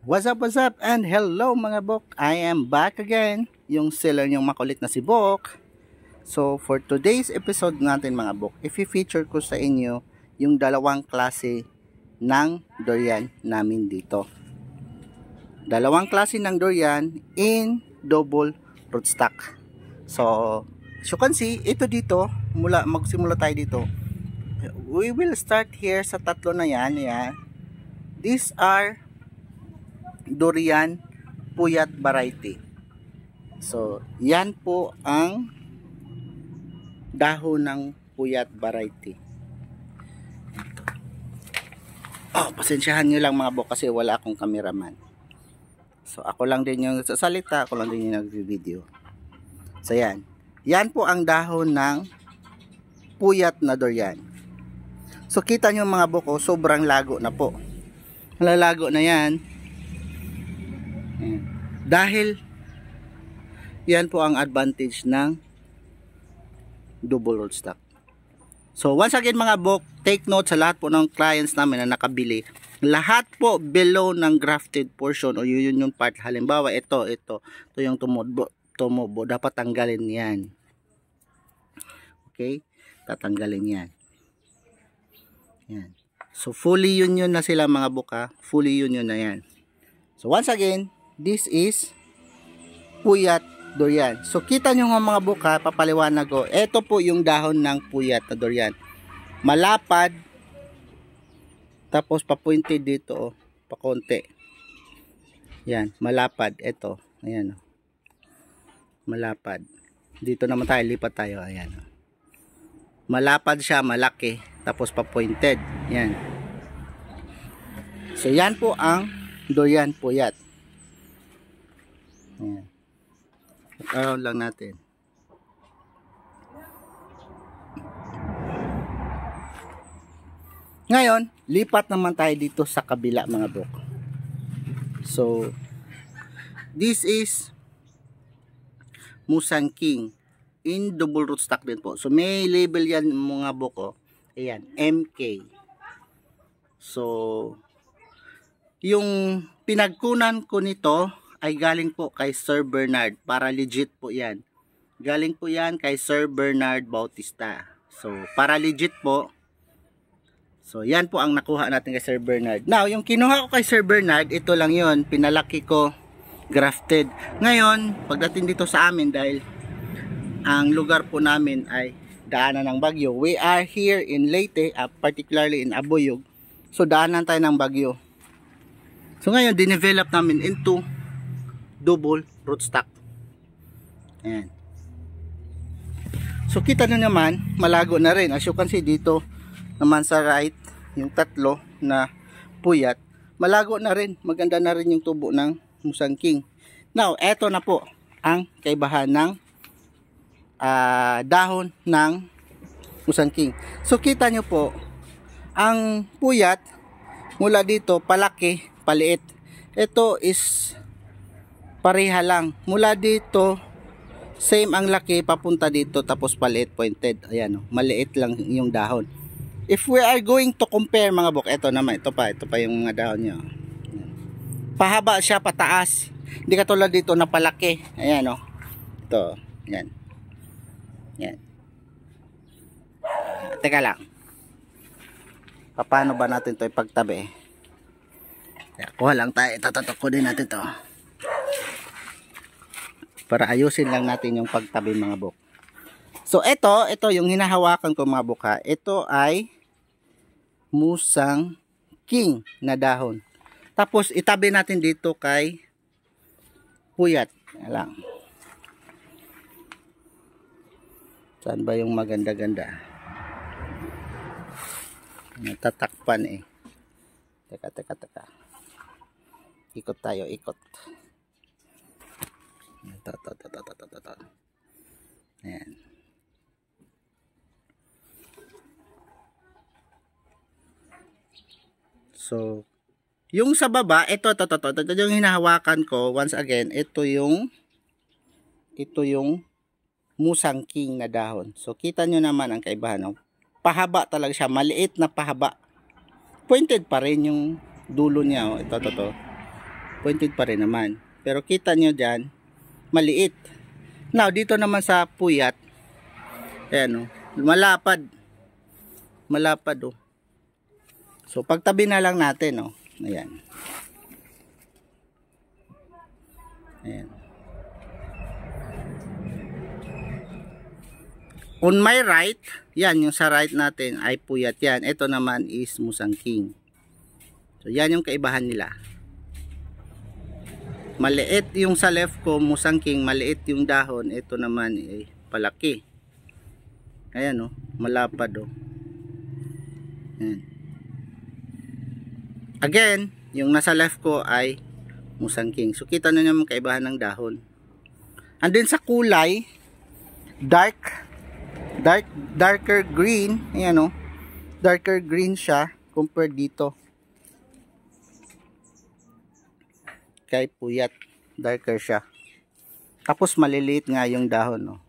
What's up, and hello mga bok. I am back again, yung seller yung makulit na si Bok. So, for today's episode natin mga bok, i-feature ko sa inyo yung dalawang klase ng durian namin dito. Dalawang klase ng durian in double rootstock. So, as you can see, ito dito, magsimula tayo dito. We will start here sa tatlo na yan. These are durian puyat variety. So, yan po ang dahon ng puyat variety. Pasensyahan nyo lang mga bok kasi wala akong cameraman. So, ako lang din yung sasalita, ako lang din yung nag-video. So, yan. Yan po ang dahon ng puyat na durian. So, kita nyo mga bok, sobrang lago na po. Lalago na yan. Dahil yan po ang advantage ng double rootstock. So once again mga bok, take note sa lahat po ng clients namin na nakabili. Lahat po below ng grafted portion o yun yung part. Halimbawa ito yung tumubo, dapat tanggalin yan. Okay? Tatanggalin yan. Yan. So fully union na sila mga bok ha. Fully union na yan. So once again, this is puyat durian. So kita nyo nga mga buka, papaliwanag ko. Ito po yung dahon ng puyat na durian. Malapad. Tapos papointed dito, pakonti. Yan, malapad. Ito, ayan. Malapad. Dito naman tayo, lipat tayo. Ayan. Malapad siya, malaki. Tapos papointed. Yan. So yan po ang durian puyat. Ayan. Around lang natin. Ngayon, lipat naman tayo dito sa kabila mga bok. So, this is Musang King in double rootstock din po. So, may label yan mga bok. Ayan, MK. So, yung pinagkunan ko nito ay galing po kay Sir Bernard. Para legit po yan. Galing po yan kay Sir Bernard Bautista. So, para legit po. So, yan po ang nakuha natin kay Sir Bernard. Now, yung kinuha ko kay Sir Bernard, ito lang yun. Pinalaki ko, grafted. Ngayon, pagdating dito sa amin, dahil ang lugar po namin ay daanan ng bagyo. We are here in Leyte, particularly in Abuyog. So, daanan tayo ng bagyo. So, ngayon, dinevelop namin into double rootstock. Ayan. So kita nyo naman, malago na rin. As you can see dito naman sa right, yung tatlo na puyat, malago na rin. Maganda na rin yung tubo ng Musang King. Now, eto na po ang kaibahan ng dahon ng Musang King. So kita nyo po, ang puyat mula dito palaki, paliit. Ito is pareha lang. Mula dito, same ang laki, papunta dito, tapos paliit, pointed. Ayan, maliit lang yung dahon. If we are going to compare mga bok, ito naman, ito pa yung mga dahon nyo. Pahaba siya, pataas. Hindi katulad dito na palaki. Ayan, ito, yan. Yan. Teka lang. Paano ba natin ito ipagtabi? Kuha lang tayo, tatakunin natin ito. Para ayusin lang natin yung pagtabi mga bok. So ito yung hinahawakan ko mga bok ha. Ito ay Musang King na dahon. Tapos itabi natin dito kay puyat. Alang. Saan ba yung maganda-ganda? Natatakpan eh. Teka. Ikot tayo, ikot. Ito. Ayan. So, yung sa baba, ito yung hinahawakan ko. Once again, ito yung Musang King na dahon. So, kita nyo naman ang kaibahan. Pahaba talaga siya. Maliit na pahaba. Pointed pa rin yung dulo niya. Ito. pointed pa rin naman. Pero kita nyo dyan, maliit. Now, dito naman sa puyat, ayan, oh, malapad. Malapad, oh. So, pagtabi na lang natin, oh. Ayan. Ayan. On my right, yan, yung sa right natin ay puyat yan. Ito naman is musangking. So, yan yung kaibahan nila. Maliit yung sa left ko, musangking, maliit yung dahon. Ito naman ay palaki. Ayan, oh, malapad, oh. Ayan. Again, yung nasa left ko ay musangking. So, kita na naman kaibahan ng dahon. And then sa kulay, darker green. Ayan, oh. Darker green siya compared dito. Kay puyat, darker siya. Tapos maliliit nga yung dahon, oh.